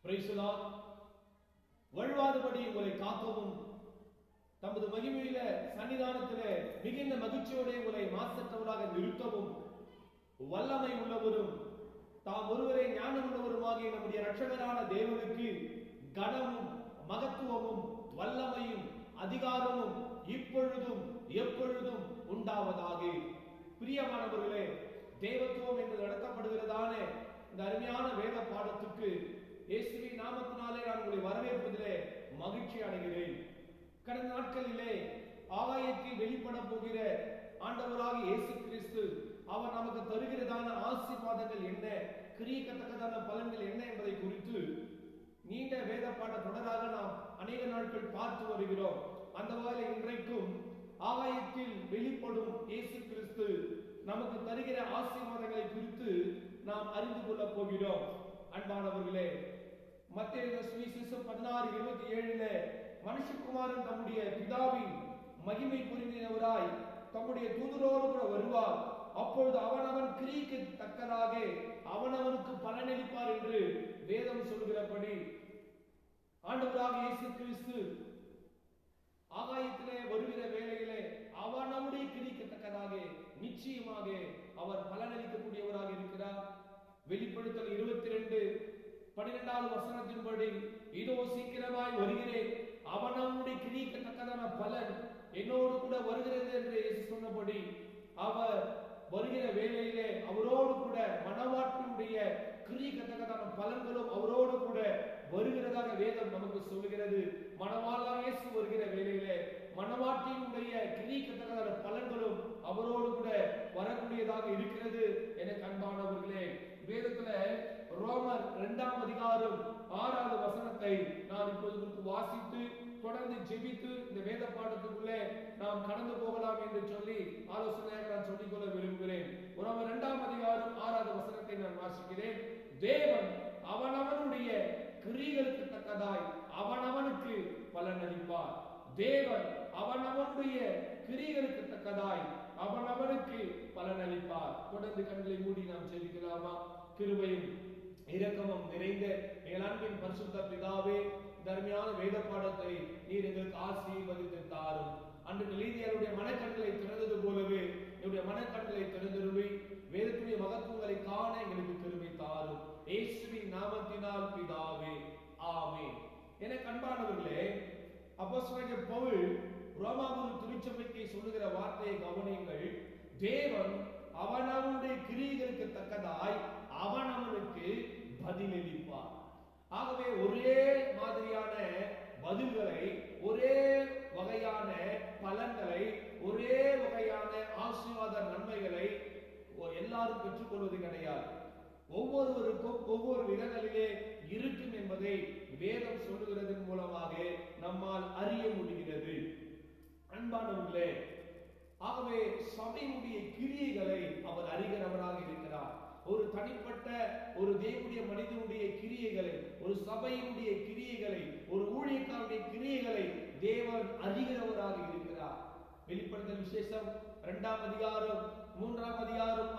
Praise the Lord. வழுவாதபடி உங்களை காக்கவும் தமது மகிமையில சன்னிதானத்திலே மிகுந்த மகிழ்ச்சியோடு உங்களை மாசற்றவராக நிறுத்தவும் வல்லமை உள்ளவரும் தாம் ஒருவரே ஞானம் உள்ளவருமாகிய நம்முடைய இரட்சகரான தேவனுக்கு கனமும் மகத்துவமும் வல்லமையும் அதிகாரமும் இப்பொழுதும் எப்பொழுதும் உண்டாவதாக. பிரியமானவர்களே, தேவத்துவம் என்று நடத்தப்படுகிறதான இந்த அருமையான வேத பாடத்துக்கு இயேசுவின் நாமத்தினாலே நான் உங்களை வரவேற்பதிலே மகிழ்ச்சி அடைகிறேன். கடந்த நாட்களிலே ஆகாயத்தில் வெளிப்பட போகிற ஆண்டவராக இயேசு கிறிஸ்து அவர் நமக்கு தருகிறதான ஆசீர்வாதங்கள் என்ன, கிரியக்கத்தக்கதான பலன்கள் என்ன என்பதை குறித்து நீண்ட வேத பாட தொடராக நாம் அநேக நாட்கள் பார்த்து வருகிறோம். அந்த வகையில் இன்றைக்கும் ஆகாயத்தில் வெளிப்படும் இயேசு கிறிஸ்து நமக்கு தருகிற ஆசீர்வாதங்களை குறித்து நாம் அறிந்து கொள்ள போகிறோம். அன்பானவர்களே, மத்தேயு சுவிசேஷம் 16:27 மனுஷகுமாரன் தம்முடைய பிதாவின் மகிமை பொருந்தினவராய் தம்முடைய தூதரோடு கூட வருவார், அப்பொழுது அவனவன் கிரியைக்கு தக்கதாக அவனவனுக்கு பலனளிப்பார் என்று வேதம் சொல்கிறபடி ஆண்டவராக இயேசு கிறிஸ்து ஆகாயத்திலே வருகிற வேளையிலே அவனவனுடைய கிரியைக்கு தக்கதாக நிச்சயமாக அவர் பலனளிக்கக்கூடியவராக இருக்கிறார். வெளிப்படுத்தல் 22:12 வசனத்தின்படி இதோ சீக்கிரமாய் வருகிறேன், அவனவனுடைய கிரியைக்கு தக்கதான பலன் என்னோடு கூட வருகிறது என்று இயேசு சொன்னபடி அவர் வருகிற வேளையிலே அவரோடு கூட மனவாட்டினுடைய கிரியைக்கு தக்கதான பலன்களும் அவரோடு கூட வருகிறதாக வேதம் நமக்கு சொல்லுகிறது. மனவாளனாக இயேசு வருகிற வேளையிலே மனவாட்டினுடைய கிரியைக்கு தக்கதான பலன்களும் அவரோடு கூட வரக்கூடியதாக இருக்கிறது. எனக்கு அன்பானவர்களே, வேதத்துல ரோமர் 2:6 வசனத்தை நான் இப்போது வாசித்து தொடர்ந்து ஜெபித்து இந்த வேத பாடத்துக்குள்ளே நாம் கடந்து போகலாம் என்று சொல்லி ஆலோசனையாக நான் சொல்லிக்கொள்ள விரும்புகிறேன். ரோமர் 2:6 வசனத்தை நான் வாசிக்கிறேன். தேவன் அவனவனுடைய கிரியைகளுக்கு தக்கதாய் அவனவனுக்கு பலன் அளிப்பார். தேவன் அவனவனுடைய கிரியைகளுக்கு தக்கதாய் அவனவனுக்கு பலன் அளிப்பார். தொடர்ந்து கண்களை மூடி நாம் ஜெபிக்கலாமா? கிருபையும் இரக்கமும் நிறைந்த எங்கள் அன்பின் பரிசுத்த பிதாவே, தர்மையான வேத பாடத்தை நீர் எங்களுக்கு ஆசீர்வதித்து தாரும். அன்று நீதியாருடைய மனக்கண்களை திறந்தது போலவே என்னுடைய மனக்கண்களை திறந்தருளி வேதத்துடைய மகத்துவங்களை காண எங்களுக்கு கிருபை தாரும். இயேசுவின் நாமத்தினால் பிதாவே, ஆமென். எனக்கு அன்பானவர்களே, அப்போஸ்தலனாகிய பவுல் ரோமாபுரி திருச்சபைக்கு சொல்லுகிற வார்த்தையை கவனியுங்கள். தேவன் அவனவனுடைய கிரியைகளுக்கு தக்கதாய் அவனவனுக்கு பதிலளிப்பார். ஆகவே ஒரே மாதிரியான பதில்களை, ஒரே வகையான பலன்களை, ஒரே வகையான ஆசீர்வாத நன்மைகளை எல்லாரும் பெற்றுக்கொள்வது கிடையாது. ஒவ்வொருவருக்கும் ஒவ்வொரு விதங்களிலே இருக்கும் என்பதை வேதம் சொல்லுகிறதன் மூலமாக நம்மால் அறிய முடிகிறது. அன்பானவர்களே, ஆகவே சபையினுடைய கிரியைகளை அவர் அறிகிறவராக இருக்கிறார். ஒரு தனிப்பட்ட ஒரு தேவனுடைய மனிதனுடைய கிரியைகளை, ஒரு சபையினுடைய கிரியைகளை, ஒரு ஊழியக்காரனுடைய கிரியைகளை தேவன் அறிகிறவராக இருக்கிறார். வெளிப்படுத்தல் விசேஷம் 2 3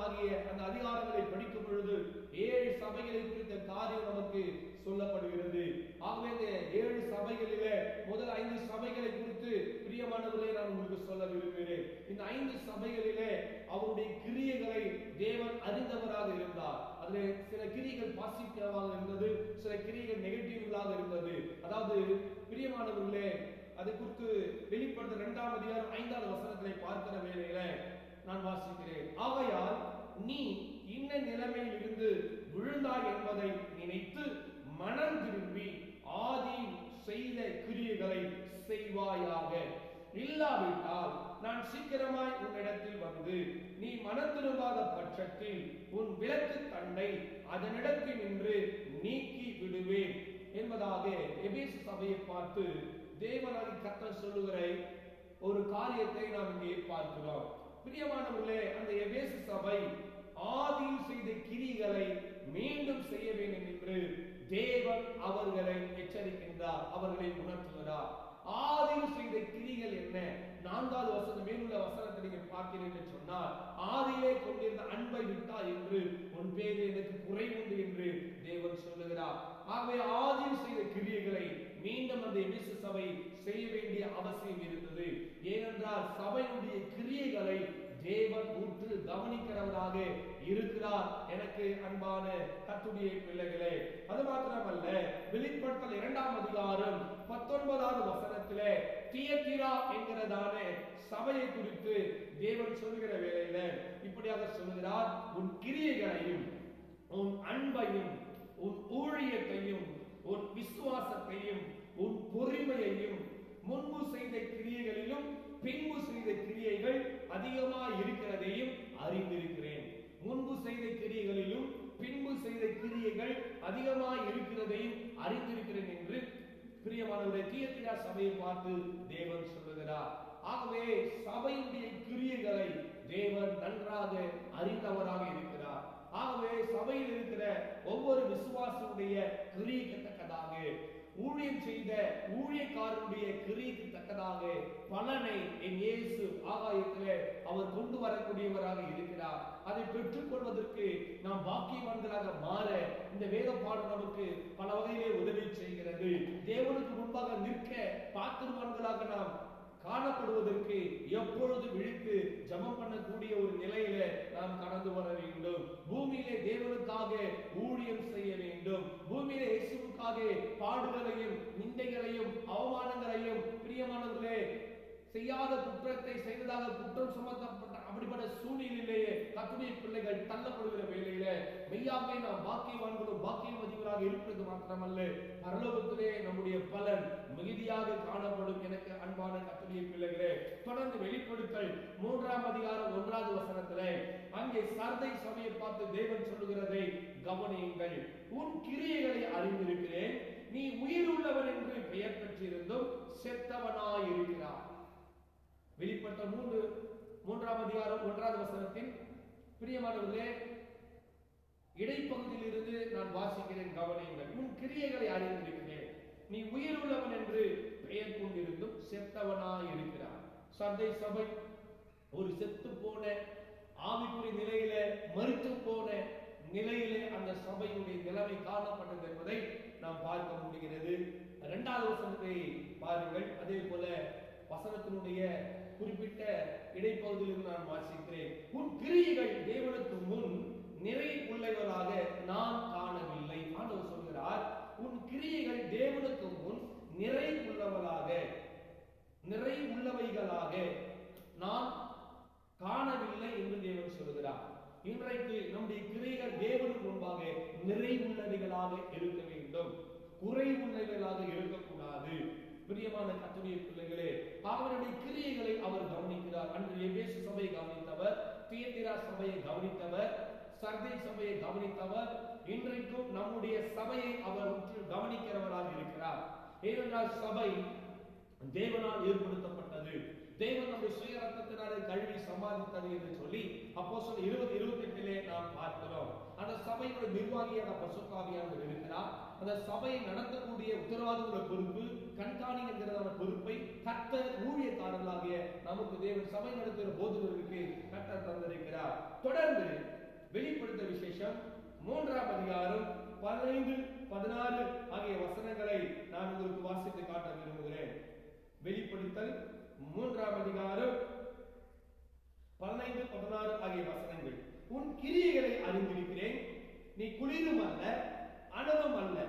ஆகிய அந்த அதிகாரங்களை படிக்கும் பொழுது 7 சபைகளை குறித்த காரியம் நமக்கு சொல்லப்படுகிறது. ஆகவே இந்த 7 சபைகளிலே முதல் 5 சபைகளை குறித்து பிரியமானவர்களே நான் உங்களுக்கு சொல்ல விரும்புகிறேன். இந்த 5 சபைகளிலே அவருடைய கிரியைகளை தேவன் அறிந்தவராக இருந்தார். அதில் சில கிரியைகள் பாசிட்டிவாக இருந்தது, சில கிரியைகள் நெகட்டிவாக இருந்தது. அதாவது பிரியமானவர்களே, அதை குறித்து வெளிப்படுத்த 2 வசனத்திலே பார்க்கிற வேளையில நான் வாசிக்கிறேன். ஆகையால் நீ இன்ன நிலைமையில் இருந்து விழுந்தாய் என்பதை நினைத்து மனம் திரும்பி ஆதி செய்த கிரியைகளை செய்வாயாக. இல்லாவிட்டால் நான் சீக்கிரமாய் உன்னிடத்தில் வந்து நீ மனம் திரும்பாத பட்சத்தில் உன் விளக்கு தண்டை அதனிடத்தில் நின்று நீக்கி விடுவேன் என்பதாக எபேசு சபையை பார்த்து தேவனாகிய கர்த்தர் சொல்லுகிற ஒரு காரியத்தை நாம் இங்கே பார்க்கிறோம். பிரியமானவர்களே, அந்த எபேசு சபை ஆதியில் செய்த கிரியைகளை மீண்டும் செய்ய வேண்டும் என்று தேவன் அவர்களை எச்சரிக்கின்றார், அவர்களை உணர்த்துகிறார். ஆதியில் செய்த கிரிகள் என்ன? 4வது வசனம் மேலுள்ள வசனத்தை நீங்கள் பார்க்கிறீர்கள் என்று சொன்னால், ஆதியிலே கொண்டிருந்த அன்பை விட்டா என்று உன் பேரில் எனக்கு குறை உண்டு என்று தேவன் சொல்லுகிறார். ஆகவே ஆதி மீண்டும் அந்த எபேசு சபை செய்ய வேண்டிய அவசியம் இருந்தது. ஏனென்றால் சபையினுடைய கிரியைகளை தேவன் உற்று கவனிக்கிறவராக இருக்கிறார். எனக்கு அன்பான கர்த்தருடைய பிள்ளைகளே, அது மாத்திரமல்ல, வெளிப்படுத்தல் 2ஆம் அதிகாரம் 19வது வசனத்திலே தியத்திரா என்கிறதான சபையை குறித்து தேவன் சொல்லுகிற வேளையில இப்படியாக சொல்லுகிறார்: உன் கிரியைகளையும் உன் அன்பையும் உன் ஊழியத்தையும் உன் விசுவாசத்தையும் உன் பொறுமையையும் முன்பு செய்த கிரியைகளிலும் பின்பு செய்த கிரியைகள் அதிகமாக இருக்கிறதையும் அறிந்திருக்கிறேன். முன்பு செய்த கிரியைகளிலும் பின்பு செய்த கிரியைகள் அதிகமாக இருக்கிறதையும் அறிந்திருக்கிறேன் என்று பிரியமானவரே தியத்திரா சபையை பார்த்து தேவன் சொல்லுகிறார். ஆகவே சபையுடைய கிரியைகளை தேவன் நன்றாக அறிந்தவராக இருக்கிறார். ஆகவே சபையில் இருக்கிற ஒவ்வொரு விசுவாசியுடைய கிரியைக்கு தக்கதாக, ஊழியம் செய்த ஊழியக்காரருடைய கிரியைக்கு தக்கதாக பலனை என் இயேசு ஆகாயத்திலே அவர் கொண்டு வரக்கூடியவராக இருக்கிறார். அதை பெற்றுக் கொள்வதற்கு நாம் பாக்கியவான்களாக மாற இந்த வேத பாடம் நமக்கு பல வகையிலே உதவி செய்கிறது. தேவனுக்கு முன்பாக நிற்க பாத்திரவான்களாக நாம் காணப்படுவதற்கு எப்பொழுது விழித்து ஜெபம் பண்ணக்கூடிய ஒரு நிலையில நாம் கடந்து வர வேண்டும். பூமியிலே தேவனுக்காக ஊழியம் செய்ய வேண்டும். பூமியிலே இயேசுவுக்காக பாடுகளையும் நிந்தைகளையும் அவமானங்களையும் பிரியமானவர்களே செய்யாத குற்றத்தை செய்ததாக குற்றம் சுமத்தப்பட்ட அப்படிப்பட்ட சூழ்நிலையிலேயே கர்த்தருடைய பிள்ளைகள் தள்ளப்படுகிற வேளையில மெய்யாகவே நாம் பாக்கியவான்களும் பாக்கியவதிகளாக இருப்பது மாத்திரமல்ல, பரலோகத்திலே நம்முடைய பலன் மிகுதியாக காணப்படும். எனக்கு அன்பான கர்த்தருடைய பிள்ளைகளே, தொடர்ந்து வெளிப்படுத்தல் 3ஆம் அதிகாரம் 1வது வசனத்திலே அங்கே சர்தை சபையை பார்த்து தேவன் சொல்லுகிறதை கவனியுங்கள். உன் கிரியைகளை அறிந்திருக்கிறேன், நீ உயிர் உள்ளவன் என்று பெயர் பெற்றிருந்தும் செத்தவனாய் இருக்கிறார். வெளிப்படுத்தல் 3ஆம் அதிகாரம் 1வது வசனத்தின் பிரியமானவர்களே இடைப்பகுதியில் இருந்து நான் வாசிக்கிறேன், கவனியுங்கள். உன் கிரியைகளை அறிந்திருக்கிறேன், நீ உயிர் உள்ளவன் என்று பெயர் கொண்டிருந்தும் செத்தவனாய் இருக்கிறார். சர்தை சபை ஒரு செத்து போன ஆவிக்குரிய நிலையில, மரித்து போன நிலையிலே அந்த சபையுடைய நிலைமை காணப்பட்டது என்பதை நாம் பார்க்க முடிகிறது. 2வது வசனத்தை பாருங்கள். அதே போல வசனத்தினுடைய குறிப்பிட்ட இடைப்பகுதியில் நான் வாசிக்கிறேன். உன் கிரியைகள் தேவனுக்கு முன் நிறை உள்ளவர்களாக நான் காணவில்லை. ஆண்டவர் சொல்கிறார், உன் கிரியைகள் தேவனுக்கு முன் நிறை உள்ளவைகளாக நான் காணவில்லை என்று தேவன் சொல்கிறார். இன்றைக்கு நம்முடைய கிரியைகள் தேவனுக்கு முன்பாக நிறை உள்ளவைகளாக இருக்க வேண்டும், குறை உள்ளவைகளாக இருக்கக்கூடாது. பிரியமான கர்த்தருடைய பிள்ளைகளே, அவருடைய கிரியைகளை அவர் கவனிக்கிறார். அன்று எபேசு சபையை கவனித்தவர், தியத்திரா சபையை கவனித்தவர், சர்தை சபையை கவனித்தவர். இன்றைக்கும் நம்முடைய சபையை அவர் உற்று கவனிக்கிறவராக இருக்கிறார். ஏனென்றால் சபை தேவனால் ஏற்படுத்தப்பட்டது, தேவன் நம்முடைய சுய ரத்தத்தினாலே கழுவி சம்பாதித்தது என்று சொல்லி அப்போஸ்தலர் 20:28 நாம் பார்க்கிறோம். அந்த சபையோட நிர்வாகியாக பரிசுத்த ஆவியானவர் இருக்கிறார். அந்த சபையை நடத்தக்கூடிய உத்தரவாதங்கள பொறுப்பு, கண்காணி என்கிறதான பொறுப்பை கர்த்தர் ஊழியக்காரர்களாகிய நமக்கு தேவன் சபை நடத்துகிற போதகர்களுக்கு கர்த்தர் தந்திருக்கிறார். தொடர்ந்து வெளிப்படுத்த விசேஷம் 3ஆம் அதிகாரம் 15, 16 ஆகிய வசனங்களை நான் உங்களுக்கு வாசித்து காட்ட விரும்புகிறேன். வெளிப்படுத்தல் 3ஆம் அதிகாரம் 15, 16 ஆகிய வசனங்கள். உன் கிரியைகளை அறிந்திருக்கிறேன், நீ குளிரும் அல்ல அனலும் அல்ல.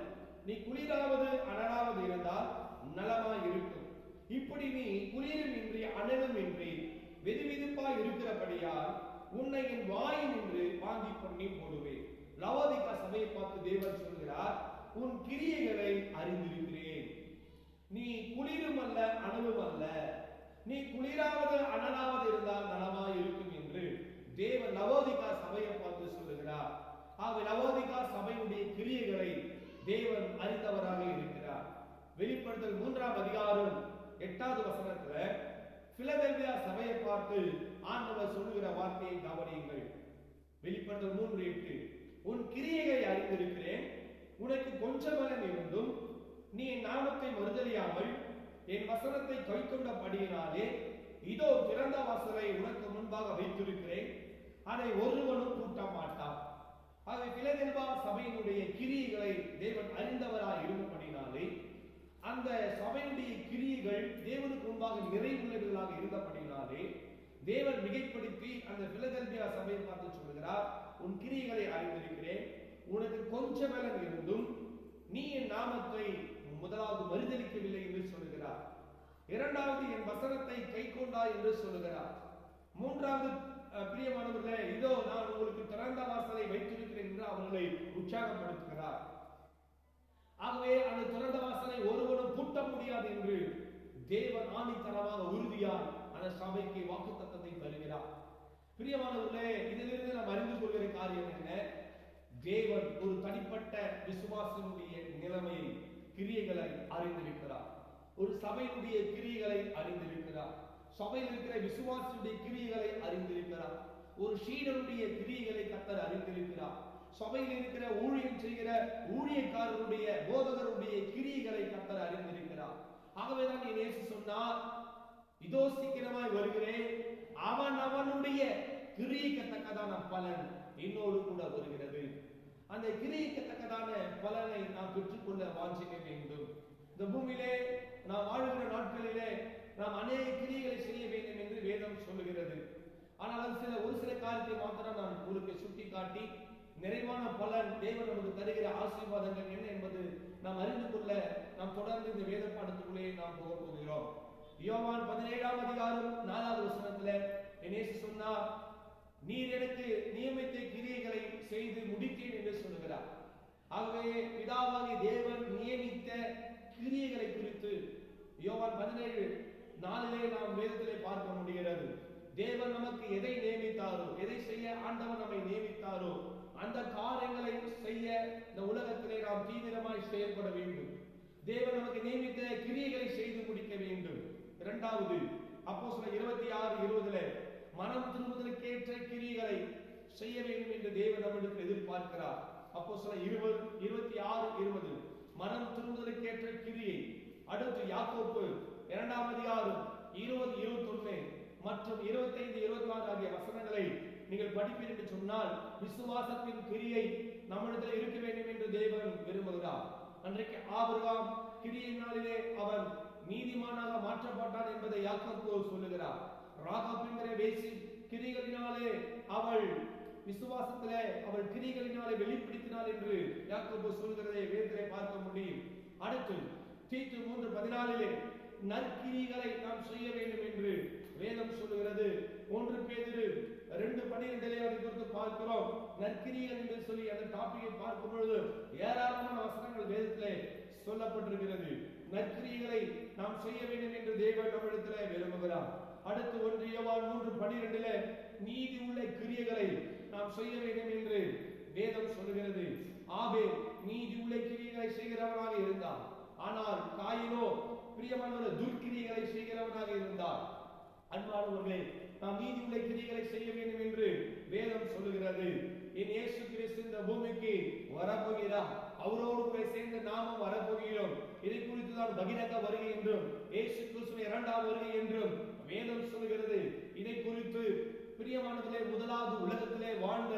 நீ குளிராவது அனலாவது இருந்தால் நலமாய் இருக்கும். இப்படி நீ குளிரும் இன்றி அனலும் இன்றி வெதுவெதுப்பாய் இருக்கிறபடியால் உன்னை என் வாயின் என்று வாங்கி பண்ணி போடுவேன். லவோதிகா சபையை பார்த்து தேவன் சொல்கிறார், உன் கிரியைகளை அறிந்திருக்கிறேன், நீ குளிரும் அல்ல அனலும் அல்ல, நீ குளிராவது அனலாவது இருந்தால் நலமாய் இருக்கும் என்று தேவன் லவோதிகா சபையை பார்த்து சொல்லுகிறார். ஆக லவோதிகா சபையுடைய கிரியைகளை தேவன் அறிந்தவராக இருக்கிறார். வெளிப்படுத்தல் 3ஆம் அதிகாரம் 8வது வசனத்துல பிலதெல்பியா சபையை பார்த்து ஆண்டவர் சொல்லுகிற வார்த்தையை கவனியுங்கள். வெளிப்படுத்தல் 3:8 உன் கிரியைகளை அறிந்திருக்கிறேன், உனக்கு கொஞ்சம் பலம் இருந்தும் நீ என் நாமத்தை மறுதலியாமல் என் வசனத்தை கைக்கொண்டபடியினாலே இதோ திறந்த வாசலை உனக்கு முன்பாக வைத்திருக்கிறேன், அதை ஒருவனும் பூட்ட மாட்டான். ஆகவே பிலதெல்பியா சபையினுடைய கிரியைகளை தேவன் அறிந்தவராய் இருந்தபடினாலே அந்த அந்த சபையுடைய கிரியைகள் தேவனுக்கு முன்பாக நிறைவுள்ளவர்களாக இருந்தபடினாலே தேவன் மிகைப்படுத்தி அந்த பிலதெல்பியா சபையை பார்த்து சொல்கிறார், உன் கிரியைகளை அறிந்திருக்கிறேன், உனக்கு கொஞ்ச பலன் இருந்தும் நீ என் நாமத்தை முதலாவது மறுதலிக்கவில்லை என்று சொல்லுகிறார். இரண்டாவது, என் வசனத்தை கை கொண்டாய் என்று சொல்லுகிறார். மூன்றாவது, பிரியமானவர்களே, இதோ நான் உங்களுக்கு திறந்த வாசலை வைத்திருக்கிறேன் என்று அவர்களை உற்சாகப்படுத்துகிறார். ஆகவே அந்த திறந்த வாசலை ஒருவனும் பூட்ட முடியாது என்று தேவன் ஆணித்தரமாக உறுதியாய் அந்த சபைக்கு வாக்குத்தத்தத்தை தருகிறார். பிரியமானவர்களே, இதிலிருந்து நாம் அறிந்து கொள்கிற காரியம் என்ன? தேவன் ஒரு தனிப்பட்ட விசுவாசனுடைய நிலைமையை, கிரியைகளை அறிந்திருக்கிறார். ஒரு சபையினுடைய கிரியைகளை அறிந்திருக்கிறார். சபையில் இருக்கிற விசுவாசனுடைய கிரியைகளை அறிந்திருக்கிறார். ஒரு சீடனுடைய கிரியைகளை கர்த்தர் அறிந்திருக்கிறார். சபையில் இருக்கிற ஊழியம் செய்கிற ஊழியக்காரருடைய போதகருடைய கிரியைகளை கர்த்தர் அறிந்திருக்கிறார். ஆகவேதான் இயேசு சொன்னார், இதோ சீக்கிரமாய் வருகிறேன், அவன் அவனுடைய கிரியைக்கத்தக்கதான பலன் என்னோடு கூட வருகிறது. அந்த கிரியைக்கத்தக்கதான பலனை நாம் பெற்றுக்கொள்ள வாஞ்சிக்க வேண்டும். இந்த பூமியிலே நாம் வாழ்கிற நாட்களிலே நாம் அநேக கிரியைகளை செய்ய வேண்டும் என்று வேதம் சொல்லுகிறது. ஆனால் ஒரு சில காரியத்தை மாத்திரம் நான் உங்களுக்கு சுட்டி காட்டி நிறைவான பலன் தேவன் நமக்கு தருகிற ஆசீர்வாதங்கள் என்ன என்பது நாம் அறிந்து கொள்ள நாம் தொடர்ந்து இந்த வேத பாடத்துக்குள்ளே நாம் போக போகிறோம். யோவான் 17ஆம் அதிகாரம் 4வது வசனத்திலே இயேசு சொன்னார், நீர் எனக்கு நியமித்த கிரியைகளை செய்து முடித்தேன் என்று சொல்லுகிறார். ஆகவே பிதாவாகிய தேவன் நியமித்த கிரியைகளை குறித்து யோவான் 17:4 நாம் வேதத்திலே பார்க்க முடிகிறது. தேவன் நமக்கு எதை நியமித்தாரோ, எதை செய்ய ஆண்டவர் நம்மை நியமித்தாரோ அந்த காரியங்களை செய்ய இந்த உலகத்திலே நாம் தீவிரமாய் செயல்பட வேண்டும். தேவன் நமக்கு நியமித்த கிரியைகளை செய்து முடிக்க வேண்டும். இரண்டாவது, அப்போஸ்தலர் 26:20 மனம் திரும்புதலுக்கேற்ற கிரியைகளை செய்ய வேண்டும் என்று தேவன் நம்மிடத்தில் எதிர்பார்க்கிறார். அப்போஸ்தலர் 26:20 மனம் திரும்புதலுக்கேற்ற கிரியை. அடுத்து யாக்கோப்பு 2ஆம் அதிகாரம் 20-21 மற்றும் 25-26 ஆகிய வசனங்களை நீங்கள் படிப்பீர்கள் என்று சொன்னால் விசுவாசத்தின் கிரியை நம்மிடத்தில் இருக்க வேண்டும் என்று தேவன் விரும்புகிறார். அன்றைக்கு ஆபிரகாம் கிரியையினாலே அவன் நீதிமானாக மாற்றப்பட்டான் என்பதை யாக்கோப்பு சொல்லுகிறார். ராகாப் என்கிற வேசி கிரியைகளினாலே அவள் விசுவாசத்திலே அவள் கிரியைகளினாலே வெளிப்படுத்தினாள் என்று யாக்கோப்பு சொல்கிறதை வேதத்திலே பார்க்க முடியும். அடுத்து தீத்து 3:14 நற்கிரியைகளை நாம் செய்ய வேண்டும் என்று வேதம் சொல்லுகிறது. 1 பேதுரு 2:12 அதை குறித்து பார்க்கிறோம். நற்கிரியைகள் என்று சொல்லி அந்த டாபிக்கை பார்க்கும் பொழுது ஏராளமான வசனங்கள் வேதத்திலே சொல்லப்பட்டிருக்கிறது. நற்கிரியைகளை நாம் செய்ய வேண்டும் என்று தேவன் நம்மிடத்திலே விரும்புகிறார். அடுத்து 1 யோவான் 3:12 நீதி உள்ள கிரியைகளை நாம் செய்ய வேண்டும் என்று வேதம் சொல்லுகிறது. ஆபேல் நீதி உள்ள கிரியைகளை செய்கிறவனாக இருந்தார். ஆனால் காயினோ பிரியமானவர் துர்க்கிரியைகளை செய்கிறவனாக இருந்தார். அன்பானவர்களே, நாம் நீதி உள்ள கிரியைகளை செய்ய வேண்டும் என்று வேதம் சொல்லுகிறது. என் இயேசு கிறிஸ்து இந்த பூமிக்கு வரப்போகிறார். அவரோடு கூட சேர்ந்து நாமும் வரப்போகிறோம். இதை குறித்து தான் பகிரங்க வருகை என்றும் இயேசு கிறிஸ்துவின் 2ஆம் வருகை என்றும் வேதம் சொல்லுகிறது. இதை குறித்து பிரியமானவர்களே, முதலாவது உலகத்திலே வாழ்ந்த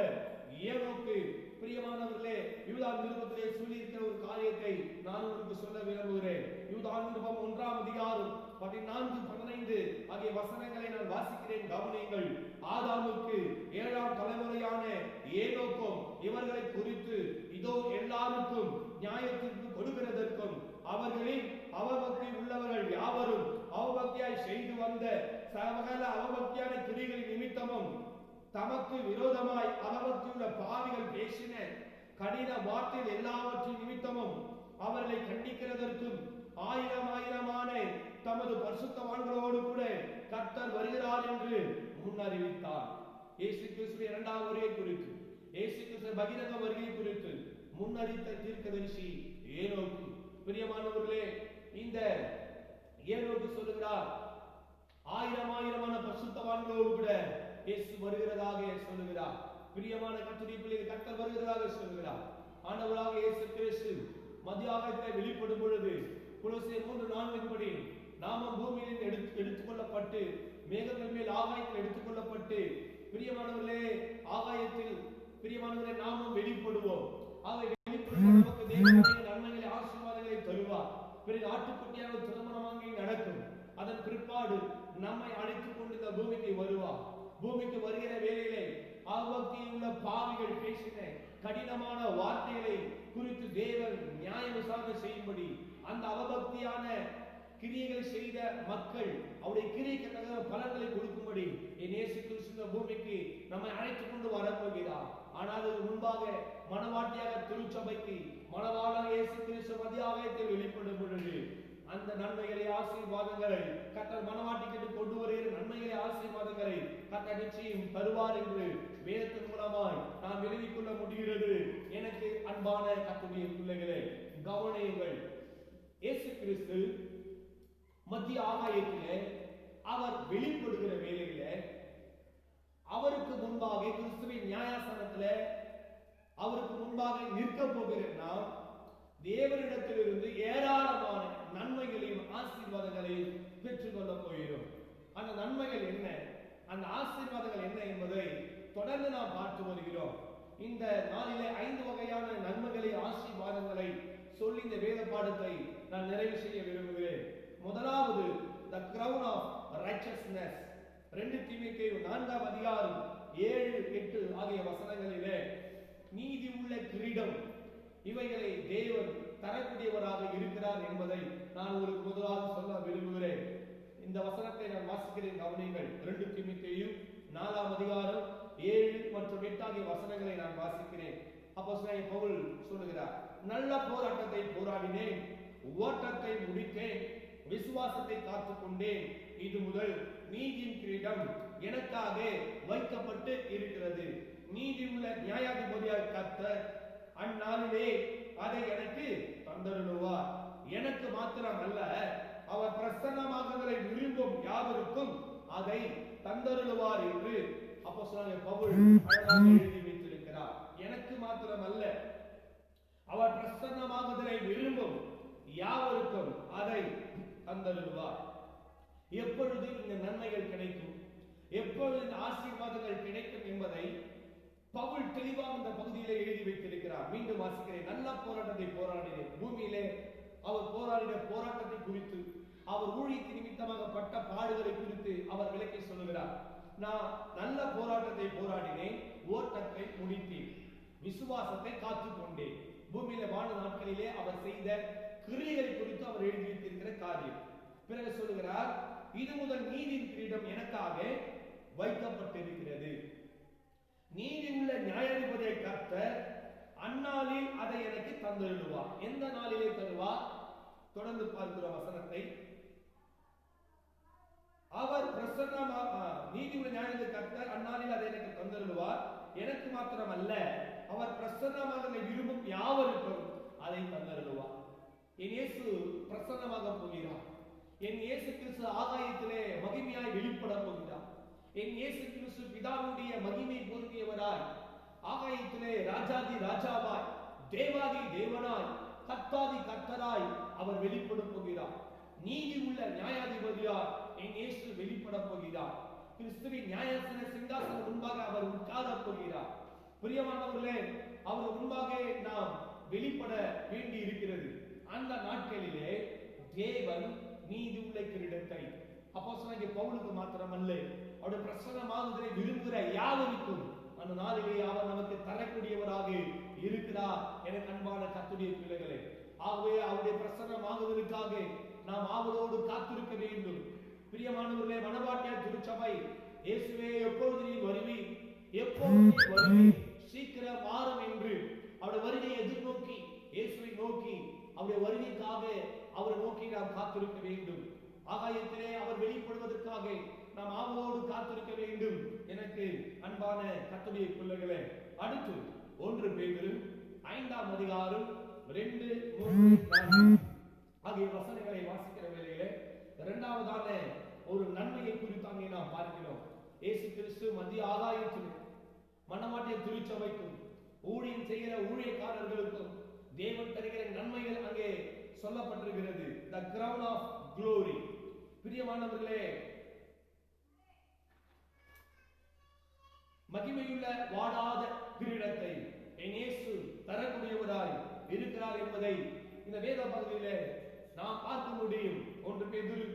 ஏனோக்கு பிரியமானவர்களே யூதா நிருபத்திலே சொல்லி இருக்கிற ஒரு காரியத்தை நான் உங்களுக்கு சொல்ல விரும்புகிறேன். யூதா நிருபம் 1ஆம் அதிகாரம் 14-15 ஆகிய வசனங்களை நான் வாசிக்கிறேன், கவனியுங்கள். ஆதாமுக்கு 7ஆம் தலைமுறையான ஏனோக்கும் இவர்களை குறித்து இதோ எல்லாருக்கும் நியாயத்திற்கு கொடுக்கிறதற்கும் அவர்களின் அவபக்தி உள்ளவர்கள் யாவரும் அவபக்தியாய் செய்து வந்த சகல அவபக்தியான கிரிகளின் நிமித்தமும் தமக்கு விரோதமாய் அவபக்தியுள்ள பாவிகள் பேசின கடின வார்த்தைகள் எல்லாவற்றின் நிமித்தமும் அவர்களை கண்டிக்கிறதற்கும் ஆயிரமான தமது பரிசுத்தவான்களோடு கூட கர்த்தர் வருகிறார் என்று முன்னறிவித்தார். இயேசு கிறிஸ்துவின் 2ஆம் வருகை குறித்து, இயேசு கிறிஸ்துவின் பகிரங்க வருகை குறித்து முன்னறித்த தீர்க்கதரிசி ஏனோக்கு. பிரியமானவர்களே, இந்த ஏனோக்கு சொல்லுகிறார், ஆயிரமான பரிசுத்தவான்களோடு கூட இயேசு வருகிறதாக சொல்லுகிறார். பிரியமான கர்த்தருடைய பிள்ளைகள், கர்த்தர் வருகிறதாக சொல்லுகிறார். ஆண்டவராக இயேசு கிறிஸ்து மத்தியாகத்திலே வெளிப்படும் பொழுது கொலோசியர் 3:4 படி நாமும் பூமியில் எடுத்துக்கொள்ளப்பட்டு மேகங்கள் மேல் ஆகாயத்தில் எடுத்துக்கொள்ளப்பட்டு பிரியமானவர்களே ஆகாயத்தில் பிரியமானவர்களே நாமும் வெளிப்படுவோம். ஆகவே வெளிப்படுவோம் நமக்கு தேவனுடைய நன்மைகளை ஆசீர்வாதங்களை தருவார். பிறகு ஆட்டுக்குட்டியாக கொண்டு இந்த பூமிக்கு வருவார். பூமிக்கு வருகிற வேளையிலே அவபக்தியில் உள்ள பாவிகள் பேசின கடினமான வார்த்தைகளை குறித்து தேவன் நியாய விசாரணை செய்யும்படி அந்த அவபக்தியான கிரியைகள் செய்த மக்கள் அவருடைய கிரியைக்கு தகுந்த பலன்களை கொடுக்கும்படி என் இயேசு கிறிஸ்து இந்த பூமிக்கு நம்மை அழைத்துக் கொண்டு வரப்போகிறார். ஆனால் அதுக்கு முன்பாக மனவாட்டியாக திருச்சபைக்கு மனவாளர் இயேசு கிறிஸ்து மதியாகத்தில் வெளிப்படும் பொழுது அந்த நன்மைகளை ஆசீர்வாதங்களை கர்த்தர் மனவாட்டிக்கு கொண்டு வருகிற நன்மைகளை ஆசீர்வாதங்களை கர்த்தர் நிச்சயம் தருவார் என்று வேதத்தின் மூலமாய் நாம் எழுதிக் கொள்ள முடிகிறது. எனக்கு அன்பான கர்த்தருடைய பிள்ளைகளே, கவனியுங்கள். இயேசு கிறிஸ்து மத்திய ஆகாயத்திலே அவர் வெளிப்படுகிற வேளையிலே அவருக்கு முன்பாக கிறிஸ்துவின் நியாயாசனத்திலே அவருக்கு முன்பாக நிற்க போகிற நாம் தேவனிடத்திலிருந்து ஏராளமான நன்மைகளையும் ஆசீர்வாதங்களையும் பெற்றுக்கொள்ள போகிறோம். அந்த நன்மைகள் என்ன, அந்த ஆசீர்வாதங்கள் என்ன என்பதை தொடர்ந்து நாம் பார்த்து வருகிறோம். இந்த நாளிலே 5 வகையான நன்மைகளை ஆசீர்வாதங்களை சொல்லி இந்த வேத பாடத்தை நான் நிறைவு செய்ய விரும்புகிறேன். முதலாவது the crown of righteousness. 2 தீமோத்தேயு 4 அதிகாரம் 7, 8 ஆகிய வசனங்களிலே நீதி உள்ள கிரீடம் இவைகளை தேவன் தரக்கூடியவராக இருக்கிறார் என்பதை நான் உங்களுக்கு முதலாவது சொல்ல விரும்புகிறேன். இந்த வசனத்தை நான் வாசிக்கிறேன், கவனியுங்கள். 2 தீமோத்தேயு 4 அதிகாரம் 7 மற்றும் 8 ஆகிய வசனங்களை நான் வாசிக்கிறேன். அப்போஸ்தலனாகிய பவுல் சொல்லுகிறார், நல்ல போராட்டத்தை போராடினேன், ஓட்டத்தை முடித்தேன், விசுவாசத்தை காத்துக் கொண்டேன். இது முதல் நீதியின் கிரீடம் எனக்காக வைக்கப்பட்டு இருக்கிறது. நீதி உள்ள நியாயாதிபதியாய் கர்த்தர் அந்நாளிலே அதை எனக்கு தந்தருளுவார். எனக்கு மாத்திரம் அல்ல, அவர் பிரசன்னமாகுதலை விரும்பும் யாவருக்கும் அதை தந்தருளுவார் என்று அப்போஸ்தலனாகிய பவுல் அழகாக எழுதி வைத்திருக்கிறார். எனக்கு மாத்திரம் அல்ல, அவர் பிரசன்னமாகுதலை விரும்பும் யாவருக்கும் அதை தந்தருளுவார். எப்பொழுது இந்த நன்மைகள் கிடைக்கும், எப்பொழுது இந்த ஆசீர்வாதங்கள் கிடைக்கும் என்பதை பவுல் தெளிவாக இந்த பகுதியிலே எழுதி வைத்திருக்கிறார். மீண்டும் வாசிக்கிறேன். நல்ல போராட்டத்தை போராடினேன். பூமியிலே அவர் போராடின போராட்டத்தை குறித்து, அவர் ஊழியத்தின் நிமித்தமாக பட்ட பாடுகளை குறித்து அவர் விளக்கி சொல்லுகிறார். நான் நல்ல போராட்டத்தை போராடினேன், ஓட்டத்தை முடித்தேன், விசுவாசத்தை காத்துக் கொண்டேன். பூமியில வாழ நாட்களிலே அவர் செய்த கிரியைகளை குறித்து அவர் எழுதி வைத்திருக்கிற காரியம். பிறகு சொல்லுகிறார், இது முதல் நீதியின் கிரீடம் எனக்காக வைக்கப்பட்டிருக்கிறது. நீதி உள்ள நியாயாதிபதியை கர்த்தர் அந்நாளில் அதை எனக்கு தந்தருளுவார். எந்த நாளிலே தருவார்? தொடர்ந்து பார்க்கிற வசனத்தை, அவர் பிரசன்னமாக நீதி உள்ள நியாயாதிபதி கர்த்தர் அந்நாளில் அதை எனக்கு தந்தருளுவார். எனக்கு மாத்திரம் அல்ல, அவர் பிரசன்னமாக விரும்பும் யாவருக்கும் அதை தந்தருளுவார். என் இயேசு பிரசன்னமாக போகிறார். என் இயேசு கிறிஸ்து ஆகாயத்திலே மகிமையாய் வெளிப்பட போகிறார். என் இயேசு கிறிஸ்து பிதாவுடைய மகிமை பொருந்தியவராய் ஆகாயத்திலே ராஜாதி ராஜாவாய் தேவாதி தேவனாய் கர்த்தாதி கர்த்தராய் அவர் வெளிப்பட போகிறார். நீதி உள்ள நியாயாதிபதியாய் என் இயேசு வெளிப்பட போகிறார். கிறிஸ்துவின் நியாயாசன சிங்காசன முன்பாக அவர் உட்கார போகிறார். பிரியமானவர்களே, அவர் முன்பாக நாம் வெளிப்பட வேண்டி இருக்கிறது. அந்த நாட்களிலே தேவன் நீதி உள்ள கிரீடத்தை அப்போஸ்தலனாகிய பவுலுக்கு மாத்திரமல்ல, அவருடைய பிரசன்னமாகுதலை விரும்புகிற யாவருக்கும் அந்த நாளிலே அவர் நமக்கு தரக்கூடியவராக இருக்கிறார். என அன்பான கர்த்தருடைய பிள்ளைகளே, ஆகவே அவருடைய பிரசன்னமாகுதலுக்காக நாம் ஆவலோடு காத்திருக்க வேண்டும். பிரியமானவர்களே, மனவாட்டியார் திருச்சபை, இயேசுவே எப்பொழுது நீ வருவி, எப்பொழுது நீ வருவி, சீக்கிரம் மாறும் என்று அவருடைய வருகையை எதிர்நோக்கி, இயேசுவை நோக்கி, அவருடைய வருகைக்காக அவரை நோக்கி நாம் காத்திருக்க வேண்டும். ஆகாயத்திலே அவர் வெளிப்படுவதற்காக நாம் ஆவலோடு காத்திருக்க வேண்டும். எனக்கு அன்பான கர்த்தருடைய பிள்ளைகளே, அடுத்து 1 பேதுரு 5 அதிகாரம் 2, 3, 4 ஆகிய வசனங்களை வாசிக்கிற வேளையிலே இரண்டாவதான ஒரு நன்மையை குறித்து அங்கே நாம் பார்க்கிறோம். இயேசு கிறிஸ்து மத்திய ஆகாயத்தில் மனவாட்டிய திருச்சபைக்கும் ஊழியம் செய்கிற ஊழியக்காரர்களுக்கும் தேவன் தருகிற நன்மைகள் அங்கே சொல்லப்பட்டிருக்கிறது. the crown of glory. பிரியமானவர்களே, மகிமையுள்ள வாடாத கிரீடத்தை என் இயேசு தரக்கூடியவராய் இருக்கிறார் என்பதை இந்த வேத பகுதியிலே நாம் பார்க்க முடியும். 1 பேதுரு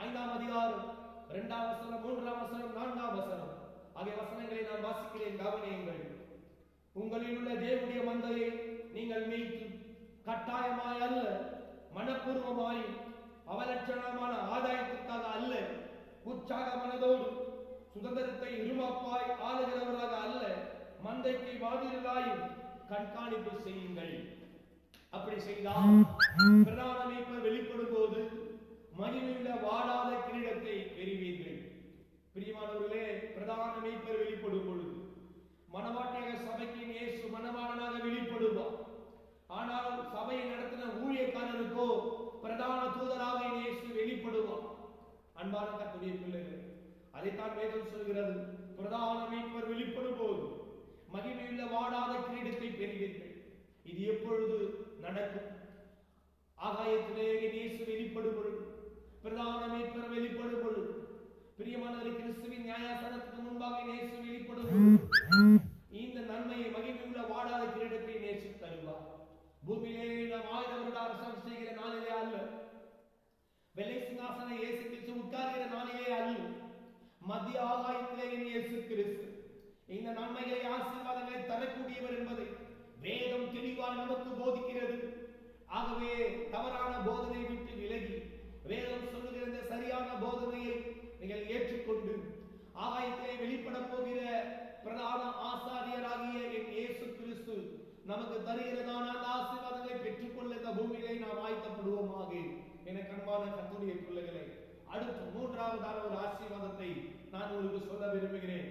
5 அதிகாரம் 2ஆம் வசனம், 3ஆம் வசனம், 4ஆம் வசனம் ஆகிய வசனங்களை நான் வாசிக்கிறேன், கவனியுங்கள். உங்களில் உள்ள தேவனுடைய மந்தையை நீங்கள் மேய்த்து கட்டாயமாய் அல்ல, மனப்பூர்வமாய் அவலட்சணமான ஆதாயத்திற்காக அல்ல, உற்சாக மனதோடு சுதந்திரத்தை இருமாப்பாய் ஆளுகிறவராக அல்ல, மந்தைக்கு வாதிலாயும் கண்காணிப்பு செய்யுங்கள். அப்படி செய்தால் பிரதான மேய்ப்பர் வெளிப்படும் போது மகிமையுள்ள வாடாத கிரீடத்தை பெறுவீர்கள். பிரியமானவர்களே, பிரதான மேய்ப்பர் வெளிப்படும் பொழுது மணவாட்டியாக சபைக்கு இயேசு மணவாளனாக வெளிப்படுவார். ஆனால் சபையை நடத்தின ஊழியக்காரருக்கோ பிரதான தூதராக இயேசு வெளிப்படுவார். அன்பான கர்த்தருடைய பிள்ளைகளே, அதைத்தான் வேதம் சொல்கிறது. பிரதான மேய்ப்பர் வெளிப்படும் போது மகிமையுள்ள வாடாத கிரீடத்தை பெறுவீர்கள். இது எப்பொழுது நடக்கும்? ஆகாயத்திலே இயேசு வெளிப்படும் பொழுது, பிரதான மேய்ப்பர் வெளிப்படும் பொழுது, பிரியமானவர்களே, கிறிஸ்துவின் நியாயாசனத்துக்கு முன்பாக இயேசு வெளிப்படும் பொழுது இந்த நன்மையை மகிமையுள்ள வாடாத கிரீடத்தை இயேசு தருவார். பூமியிலே நாம் 1000 வருட அரசாட்சி செய்கிற நாளிலே அல்ல, வெள்ளை சிங்காசன இயேசு கிறிஸ்து உட்கார்கிற நாளிலே அல்ல, மத்திய ஆகாயத்திலே இயேசு கிறிஸ்து இந்த நன்மைகளை ஆசீர்வாதங்களை தரக்கூடியவர் என்பதை வேதம் தெளிவாக நமக்கு போதிக்கிறது. ஆகவே தவறான போதனை விட்டு விலகி வேதம் சொல்லுகிற இந்த சரியான போதனையை நீங்கள் ஏற்றுக்கொண்டு ஆகாயத்திலே வெளிப்பட போகிற பிரதான ஆசாரியராகிய என் இயேசு கிறிஸ்து நமக்கு தருகிறதான அந்த ஆசீர்வாதங்களை பெற்றுக்கொள்ள இந்த பூமியிலே நாம் ஆயத்தப்படுவோமாக. என கண்பான கர்த்தருடைய பிள்ளைகளை, அடுத்து 3ஆவதான ஒரு ஆசீர்வாதத்தை நான் உங்களுக்கு சொல்ல விரும்புகிறேன்.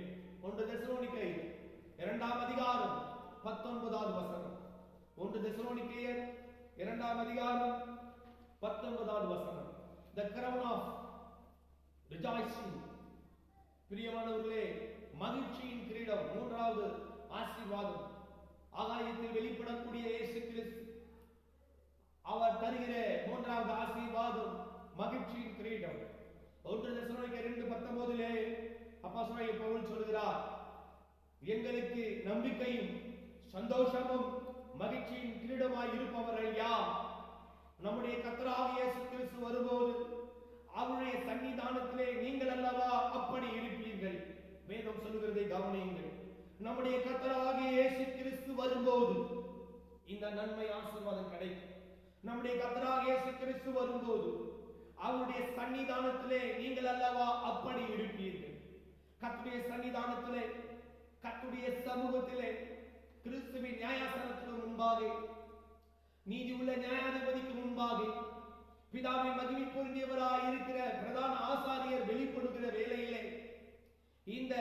1 தெசலோனிக்கேயர் 2ஆம் அதிகாரம் 19வது வசனம். 1 தெசலோனிக்கேயர் 2ஆம் அதிகாரம் 19வது வசனம். The crown of rejoicing. பிரியமானவர்களே, மகிழ்ச்சியின் கிரீடம், 3வது ஆசீர்வாதம். ஆகாயத்தில் வெளிப்படக்கூடிய இயேசு கிறிஸ்து அவர் தருகிற 3வது ஆசீர்வாதம் மகிழ்ச்சியின் கிரீடம். 1 தெசலோனிக்கேயர் 2:19 அப்போஸ்தலனாகிய பவுல் சொல்கிறார், எங்களுக்கு நம்பிக்கையும் சந்தோஷமும் மகிழ்ச்சியின் கிரீடமாய் இருப்பவர்கள் யார்? நம்முடைய கர்த்தராகிய இயேசு கிறிஸ்து வரும்போது அவருடைய சன்னிதானத்திலே நீங்கள் அல்லவா அப்படி இருப்பீர்கள். வேதம் சொல்லுகிறதை கவனியுங்கள். நம்முடைய கர்த்தராகிய இயேசு கிறிஸ்து வரும்போது இந்த நன்மை ஆசீர்வாதம் கிடைக்கும். நம்முடைய கர்த்தராகிய இயேசு கிறிஸ்து வரும்போது அவருடைய சன்னிதானத்திலே நீங்கள் அல்லவா அப்படி இருப்பீர்கள். கர்த்தருடைய சன்னிதானத்திலே, கர்த்தருடைய சமூகத்திலே, கிறிஸ்துவின் நியாயாசனத்துக்கு முன்பாக, நீதி உள்ள நியாயாதிபதிக்கு முன்பாக, பிதாவின் மகிமை பொருந்தியவராய் இருக்கிற பிரதான ஆசாரியர் வெளிப்படுகிற வேளையிலே இந்த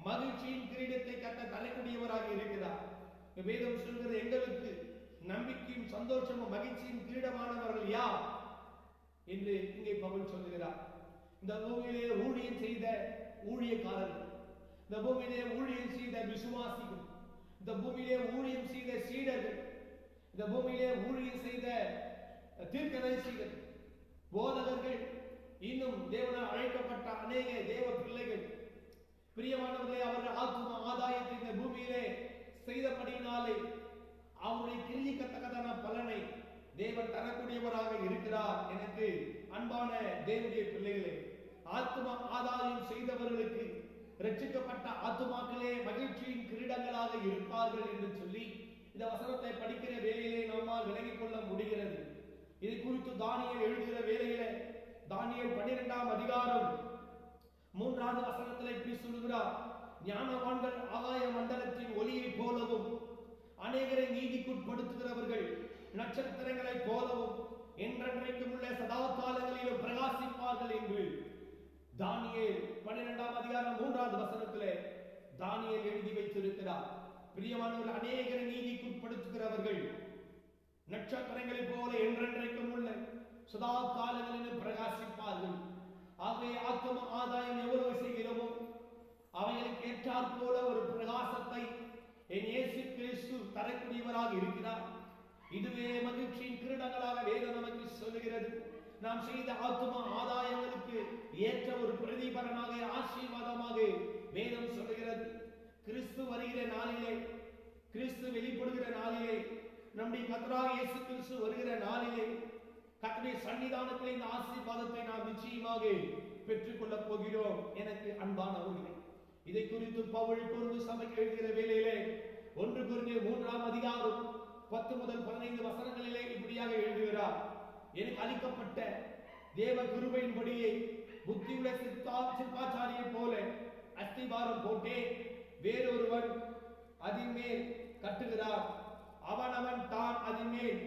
மகிழ்ச்சியின் கிரீடத்தை கட்ட தலைக்கூடியவராக இருக்கிறார். வேதம் சொல்கிறது, எங்களுக்கு நம்பிக்கையும் சந்தோஷமும் மகிழ்ச்சியின் கிரீடமானவர்கள் யார் என்று இங்கே பவுல் சொல்லுகிறார். இந்த பூமியிலே ஊழியம் செய்த ஊழியக்காரர்கள், இந்த பூமியிலே ஊழியம் செய்த விசுவாசிகள், இந்த பூமியிலே ஊழியம் செய்த சீடர்கள், இந்த பூமியிலே ஊழியம் செய்த தீர்க்கதரிசிகள், போதகர்கள், இன்னும் தேவனால் அழைக்கப்பட்ட அநேக தேவ பிள்ளைகள், பிரியமானவர்களே, அவர்கள் ஆத்தும ஆதாயத்தை இந்த பூமியிலே செய்தபடியினாலே அவருடைய கிரியக்கத்தக்கதான பலனை தேவன் தரக்கூடியவராக இருக்கிறார். எனக்கு அன்பான தேவனுடைய பிள்ளைகளே, ஆத்தும ஆதாயம் செய்தவர்களுக்கு ரட்சிக்கப்பட்ட ஆத்துமாக்களே மகிழ்ச்சியின் கிரீடங்களாக இருப்பார்கள் என்று சொல்லி இந்த வசனத்தை படிக்கிற வேளையிலே நம்மால் விளங்கிக் கொள்ள முடிகிறது. இது குறித்து தானியேல் எழுதுகிற வேளையிலே தானியேல் 12ஆம் அதிகாரம் 3வது வசனத்தில் இப்படி சொல்கிறார், ஞானவான்கள் ஆகாய மண்டலத்தின் ஒளியை போலவும் அநேகரை நீதிக்குட்படுத்துகிறவர்கள் நட்சத்திரங்களை போலவும் என்றென்றைக்கும் உள்ள சதா காலங்களிலும் பிரகாசிப்பார்கள் என்று தானியேல் 12ஆம் அதிகாரம் 3வது வசனத்திலே தானியேல் எழுதி வைத்திருக்கிறார். பிரியமானவர்கள், அநேகரை நீதிக்குட்படுத்துகிறவர்கள் நட்சத்திரங்களை போல என்றென்றைக்கும் உள்ள சதா காலங்களிலும் பிரகாசிப்பார்கள். ஆகவே ஆத்தும ஆதாயம் எவ்வளவு செய்கிறோமோ அவைகளுக்கு ஏற்றாற் போல ஒரு பிரகாசத்தை என் இயேசு கிறிஸ்து தரக்கூடியவராக இருக்கிறார். இதுவே மகிழ்ச்சியின் கிரீடங்களாக வேதம் நமக்கு சொல்லுகிறது. நாம் செய்த ஆத்தும ஆதாயங்களுக்கு ஏற்ற ஒரு பிரதிபலனாக, ஆசீர்வாதமாக வேதம் சொல்லுகிறது. கிறிஸ்து வருகிற நாளிலே, கிறிஸ்து வெளிப்படுகிற நாளிலே, நம்முடைய கர்த்தராகிய இயேசு கிறிஸ்து வருகிற நாளிலே கர்த்தருடைய சன்னிதானத்திலே இந்த ஆசீர்வாதத்தை நாம் நிச்சயமாக பெற்றுக்கொள்ள போகிறோம். எனக்கு அன்பானவர்களே, இதை குறித்து பவுல் கொரிந்து சபைக்கு எழுதுகிற வேளையிலே 1 கொரிந்தியர் 3ஆம் அதிகாரம் 10 முதல் 15 வசனங்களிலே இப்படியாக எழுதுகிறார். எனக்கு அளிக்கப்பட்ட தேவ கிருபையின்படியே புத்தியுள்ள சிற்பாச்சாரியை போல அஸ்திபாரம் போட்டே வேறொருவன் அதின் மேல் கட்டுகிறார். அவன் தான் அதின் மேல்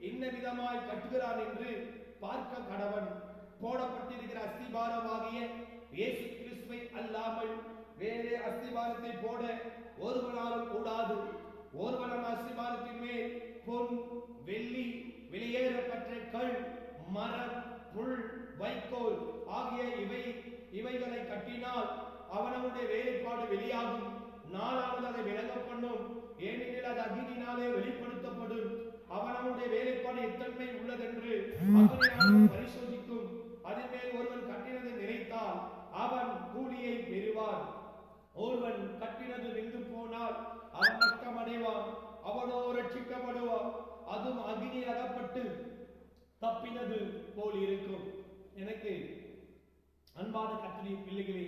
என்ன விதமாய் கட்டுகிறான் என்று பார்க்க கடவன். போடப்பட்டிருக்கிற அஸ்திபாரமாகிய இயேசு கிறிஸ்துவை அல்லாமல் வேறு அஸ்திபாரத்தை போட ஒருவனாலும் கூடாது. ஒருவன் அஸ்திபாரத்தின் மேல் பொன், வெள்ளி, வெளியேறப்பட்ட கல், மரம், புல், வைக்கோல் ஆகிய இவைகளை கட்டினால் அவனவனுடைய வேலைப்பாடு வெளியாகும். நாளாவது அதை விளங்க பண்ணும். ஏனெனில் அது அக்னியினாலே வெளிப்படுத்தப்படும். அவனவனுடைய வேலைப்பாடு எத்தன்மை உள்ளதென்று பரிசோதிக்கும். அதன் மேல் ஒருவன் கட்டினதை நினைத்தால் அவன் கூலியை பெறுவான். ஒருவன் கட்டினது நின்று போனால் அவன் நஷ்டம் அடைவான், அவனோ ரட்சிக்கப்படுவான். அதுவும் அக்னி அகப்பட்டு தப்பினது போல் இருக்கும். எனக்கு அன்பான கர்த்தருடைய பிள்ளைகளே,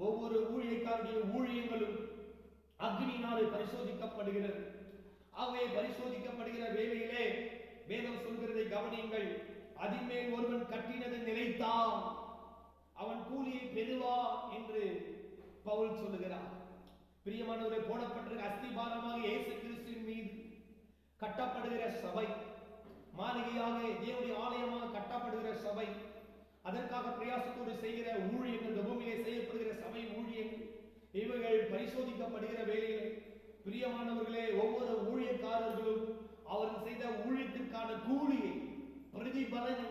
ஒவ்வொரு ஊழியக்காரருடைய ஊழியங்களும் அக்னியினாலே பரிசோதிக்கப்படுகிறது. ஆகவே பரிசோதிக்கப்படுகிற வேளையிலே வேதம் சொல்கிறதை கவனியுங்கள். அதின் மேல் ஒருவன் கட்டினதை நிலைத்தான் அவன் கூலியை பெறுவான் என்று பவுல் சொல்லுகிறார். பிரியமானவரை, போடப்பட்டிருக்கிற அஸ்திபாரமாக இயேசு கிறிஸ்துவின் மீது கட்டப்படுகிற சபை, மாளிகையாக தேவனுடைய ஆலயமாக கட்டப்படுகிற சபை, அதற்காக பிரயாசத்தோடு செய்கிற ஊழியங்கள், இந்த பூமியிலே செய்யப்படுகிற சபை ஊழியங்கள், இவைகள் பரிசோதிக்கப்படுகிற வேளையிலே பிரியமானவர்களே, ஒவ்வொரு ஊழியக்காரர்களும் அவர்கள் செய்த ஊழியத்திற்கான கூலியை, பிரதிபலனை,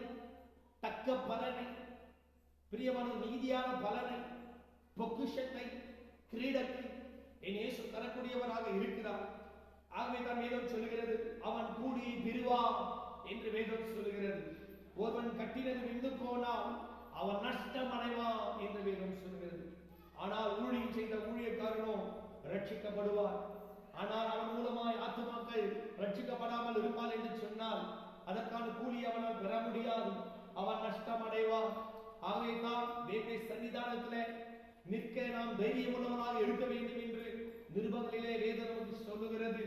தக்க பலனை, பிரியமான நீதியான பலனை, பொக்கிஷத்தை, கிரீடத்தை என் இயேசு தரக்கூடியவராக இருக்கிறார். ஆகவே தான் வேதம் சொல்லுகிறது, அவன் கூலியை பெறுவான் என்று வேதம் சொல்லுகிறது. ஒருவன் கட்டினது விந்து போனால் அவன் நஷ்டம் அடைவான் என்று வேதம் சொல்லுகிறது. ஆனால் ஊழியம் செய்த ஊழியக்காரனோ ரட்சிக்கப்படுவார். ஆனால் அவன் மூலமாய் ஆத்துமாக்கள் ரட்சிக்கப்படாமல் இருப்பான் என்று சொன்னால் அதற்கான கூலி அவனால் பெற முடியாது, அவன் நஷ்டம் அடைவான். ஆகவே தான் தேவனுடைய சன்னிதானத்திலே நிற்க நாம் தைரியம் உள்ளவனாக இருக்க வேண்டும் என்று நிருபங்களிலே வேதம் நமக்கு சொல்லுகிறது.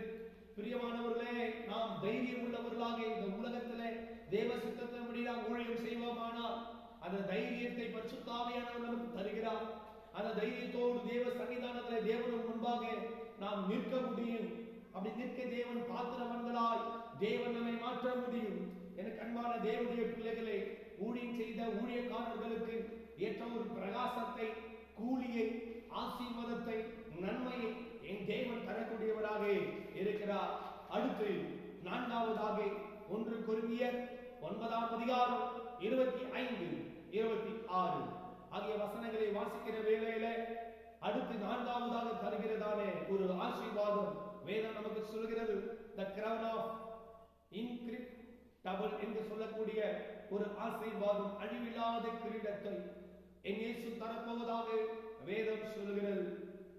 பிரியமானவர்களே, நாம் தைரியம் உள்ளவர்களாக இந்த உலகத்திலே தேவ சித்தத்தின்படி நாம் ஊழியம் செய்வோமானால் அந்த தைரியத்தை பரிசுத்த ஆவியானவர் நமக்கு தருகிறார். அந்த தைரியத்தோடு தேவ சன்னிதானத்திலே தேவனுக்கு முன்பாக நாம் நிற்க முடியும். அப்படி நிற்க தேவன் பாத்திரவன்களாய் தேவன் நம்மை மாற்ற முடியும். எனக்கு அன்பான தேவனுடைய பிள்ளைகளே, ஊழியம் செய்த ஊழியக்காரர்களுக்கு ஏற்ற ஒரு பிரகாசத்தை, கூலியை, ஆசீர்வாதத்தை, நன்மையை என் தேவன் தரக்கூடியவராக இருக்கிறார். அடுத்து 4வதாக 1 கொரிந்தியர் 9ஆம் அதிகாரம் 25, 26 ஆகிய வசனங்களை வாசிக்கிற வேளையில அடுத்து 4வதாக தருகிறதானே ஒரு ஆசீர்வாதம் வேதம் நமக்கு சொல்கிறது. the crown of incorruptible என்று சொல்லக்கூடிய ஒரு ஆசீர்வாதம், அழிவில்லாத கிரீடத்தை என் இயேசு தரப்போவதாக வேதம் சொல்கிறது.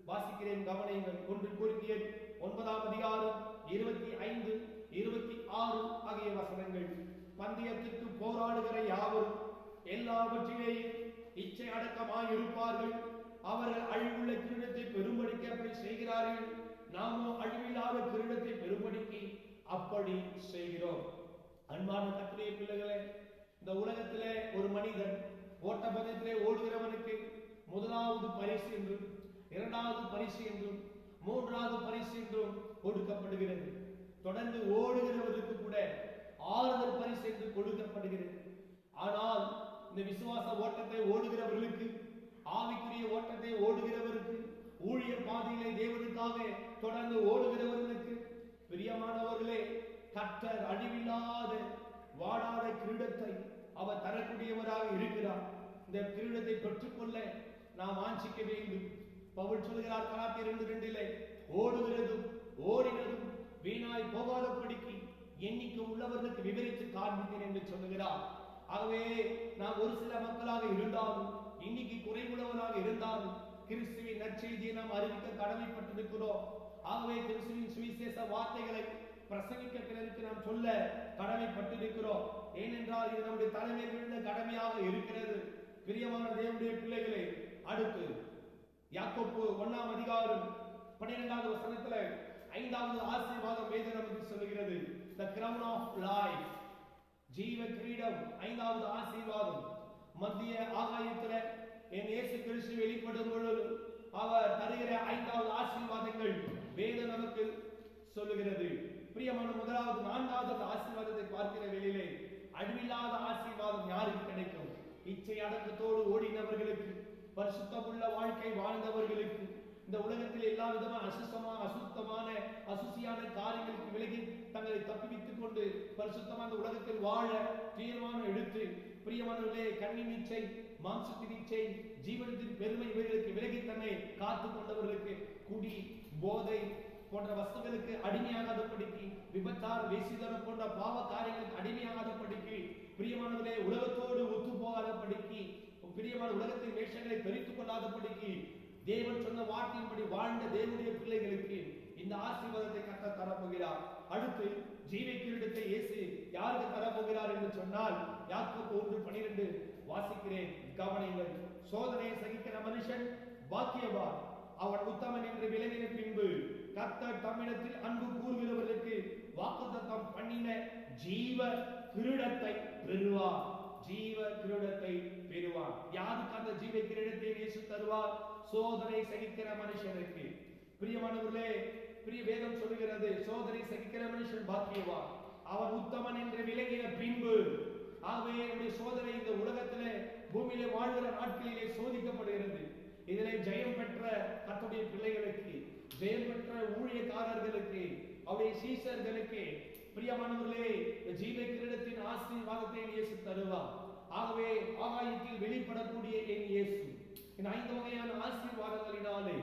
வாசிக்கிறேன், கவனியுங்கள். 1 கொரிந்தியர் 9ஆம் அதிகாரம் 25, 26 ஆகிய வசனங்கள். பந்தயத்திற்கு போராடுகிற யாவரும் எல்லாவற்றிலேயும் இச்சை அடக்கமாய் இருப்பார்கள். அவர்கள் அழிவுள்ள கிரீடத்தை பெரும்படிக்கு அப்படி செய்கிறார்கள், நாமோ அழிவில்லாத கிரீடத்தை பெரும்படிக்கு அப்படி செய்கிறோம். அன்பான கர்த்தருடைய பிள்ளைகளே, இந்த உலகத்திலே ஒரு மனிதன் ஓட்டப்பந்தயத்திலே ஓடுகிறவனுக்கு முதலாவது பரிசு என்றும், 2வது பரிசு என்றும், 3வது பரிசு என்றும் கொடுக்கப்படுகிறது. தொடர்ந்து ஓடுகிறவருக்கு கூட ஆறுதல் பரிசு என்று கொடுக்கப்படுகிறது. ஆனால் இந்த விசுவாச ஓட்டத்தை ஓடுகிறவர்களுக்கு, ஆவிக்குரிய ஓட்டத்தை ஓடுகிறவருக்கு, ஊழிய பாதையிலே தேவனுக்காக தொடர்ந்து ஓடுகிறவர்களுக்கு பிரியமானவர்களே, கர்த்தர் அழிவில்லாத வாடாத கிரீடத்தை அவர் தரக்கூடியவராக இருக்கிறார். இந்த கிரீடத்தை பெற்றுக்கொள்ள நாம் வாஞ்சிக்க வேண்டும். பவுல் சொல்கிறார் கலாத்தியர் 2:2, ஓடுகிறதும் ஓடினதும் வீணாய் போகாதபடிக்கு எண்ணிக்கை உள்ளவர்களுக்கு விவரித்து காண்பித்தேன் என்று சொல்லுகிறார். ஆகவே நாம் ஒரு சில மக்களாக இருந்தாலும், இன்னைக்கு குறைவுள்ளவராக இருந்தாலும் கிறிஸ்துவின் நற்செய்தியை நாம் அறிவிக்க கடமைப்பட்டிருக்கிறோம். ஆகவே கிறிஸ்துவின் சுவிசேஷ வார்த்தைகளை பிரசங்கிக்க பிறருக்கு நாம் சொல்ல கடமைப்பட்டிருக்கிறோம். ஏனென்றால் இது நம்முடைய தலைமையில் விழுந்த கடமையாக இருக்கிறது. பிரியமான தேவனுடைய பிள்ளைகளே, அடுத்து யாக்கோப்பு 1ஆம் அதிகாரம் 12வது வசனத்துல 5வது ஆசீர்வாதம் வேதம் நமக்கு சொல்லுகிறது. the crown of life, ஜீவ கிரீடம். 5வது ஆசீர்வாதம் மத்திய ஆகாயத்துல என் இயேசு கிறிஸ்து வெளிப்படும் பொழுது அவர் தருகிற 5வது ஆசீர்வாதங்கள் வேதம் நமக்கு சொல்லுகிறது. பிரியமான முதலாவது 4வது ஆசீர்வாதத்தை பார்க்கிற வேளையிலே அழிவில்லாத ஆசீர்வாதம் யாருக்கு கிடைக்கும்? இச்சை அடக்கத்தோடு ஓடினவர்களுக்கு, பரிசுத்தமுள்ள வாழ்க்கை வாழ்ந்தவர்களுக்கு, இந்த உலகத்தில் எல்லா விதமான அசுத்தமான அசுசியான காரியங்களுக்கு விலகி தங்களை தப்பிவித்துக் கொண்டு பரிசுத்தமான உலகத்தில் வாழ தீர்மானம் எடுத்து, பிரியமானவர்களே, கண்ணின் இச்சை, மாம்சத்தின் இச்சை, ஜீவனத்தின் பெருமை இவைகளுக்கு விலகி தன்னை காத்து கொண்டவர்களுக்கு, குடி, போதை போன்ற வஸ்துகளுக்கு அடிமையாகாதபடிக்கு, விபச்சார, வேசிதனம் போன்ற பாவ காரியங்களுக்கு அடிமையாகாதபடிக்கு, பிரியமானவர்களே, உலகத்தோடு ஒத்து போகாதபடிக்கு, பிரியமான உலகத்தின் வேஷங்களை தெரித்துக் கொள்ளாதபடிக்கு, தேவன் சொன்ன வார்த்தையின்படி வாழ்ந்த தேவனுடைய பிள்ளைகளுக்கு இந்த ஆசீர்வாதத்தை கர்த்தர் தரப்போகிறார். அடுத்து ஜீவ கிரீடத்தை இயேசு யாருக்கு தரப்போகிறார் என்று சொன்னால், யாக்கோபு 1:12 வாசிக்கிறேன், கவனியுங்கள். சோதனையை சகிக்கிற மனுஷன் பாக்கியவான், அவன் உத்தமன் என்று விளங்கின பின்பு கர்த்தர் தம்மிடத்தில் அன்பு கூறுகிறவர்களுக்கு வாக்குத்தத்தம் பண்ணின ஜீவ கிரீடத்தை பெறுவார். ஜீவ கிரீடத்தை பெறுவார். யாருக்கு அந்த ஜீவ கிரீடத்தை இயேசு தருவார்? சோதனை சகிக்கிற மனுஷனுக்கு. பிரியமானவர்களே, பிரிய வேதம் சொல்லுகிறது, சோதனை சகிக்கிற மனுஷன் பாக்கியவான், அவன் உத்தமன் என்று விளங்கின பின்பு. ஆகவே நம்முடைய சோதனை இந்த உலகத்திலே பூமியிலே வாழ்கிற நாட்களிலே சோதிக்கப்படுகிறது. இதிலே ஜெயம் பெற்ற கர்த்தருடைய பிள்ளைகளுக்கு, ஜெயம் பெற்ற ஊழியக்காரர்களுக்கு, அவருடைய சீஷர்களுக்கு, பிரியமானவர்களே, ஜீவ கிரீடத்தின் ஆசீர்வாதத்தை இயேசு தருவார். ஆகவே ஆகாயத்தில் வெளிப்படக்கூடிய என் இயேசு இந்த 5 வகையான ஆசீர்வாதங்களினாலே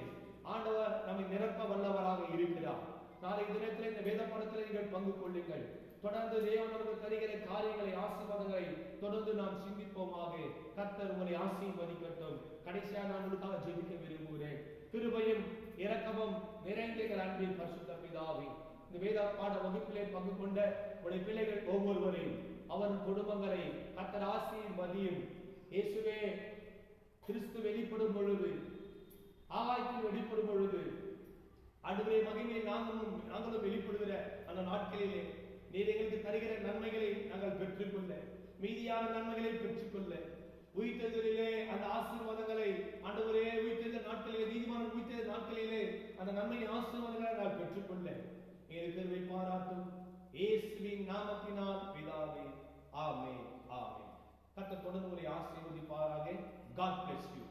ஆண்டவர் நம்மை நிரப்ப வல்லவராக இருக்கிறார். நாளை தினத்தில் இந்த வேத பாடத்தில் நீங்கள் பங்கு கொள்ளுங்கள். தொடர்ந்து தேவன் நமக்கு தருகிற காரியங்களை, ஆசீர்வாதங்களை தொடர்ந்து நாம் சிந்திப்போமாக. கர்த்தர் உங்களை ஆசீர்வதிக்கட்டும். கடைசியாக நான் உங்களுக்காக ஜெபிக்க விரும்புகிறேன். கிருபையும் இரக்கமும் நிறைந்த எங்கள் அன்பின் பரிசுத்த பிதாவே, இந்த வேத பாட வகுப்பிலே பங்கு கொண்ட உடைய பிள்ளைகள் ஒவ்வொருவரையும், அவன் குடும்பங்களை கர்த்தர் ஆசீர்வதியும். இயேசுவே, கிறிஸ்து வெளிப்படும் பொழுது, ஆகாயத்தில் வெளிப்படும் பொழுது, அடுத்த மகிமையை நாங்களும் வெளிப்படுகிற அந்த நாட்களிலே நீர் எங்களுக்கு தருகிற நன்மைகளை நாங்கள் பெற்றுக்கொள்ள, மீதியான நன்மைகளை பெற்றுக்கொள்ள, உயிர்த்தெழுதலிலே அந்த ஆசீர்வாதங்களை, ஆண்டவரே, உயிர்த்தெழுதல் நாட்களிலே, நீதிமான உயிர்த்தெழுதல் நாட்களிலே அந்த நன்மையின் ஆசீர்வாதங்களை நாங்கள் பெற்றுக்கொள்ள கிருபை பாராட்டும். இயேசுவின் நாமத்தினால் பிதாவே, ஆமென், ஆமென். கர்த்தர் தொடர்ந்து உங்களை ஆசீர்வதிப்பாராக. God bless you.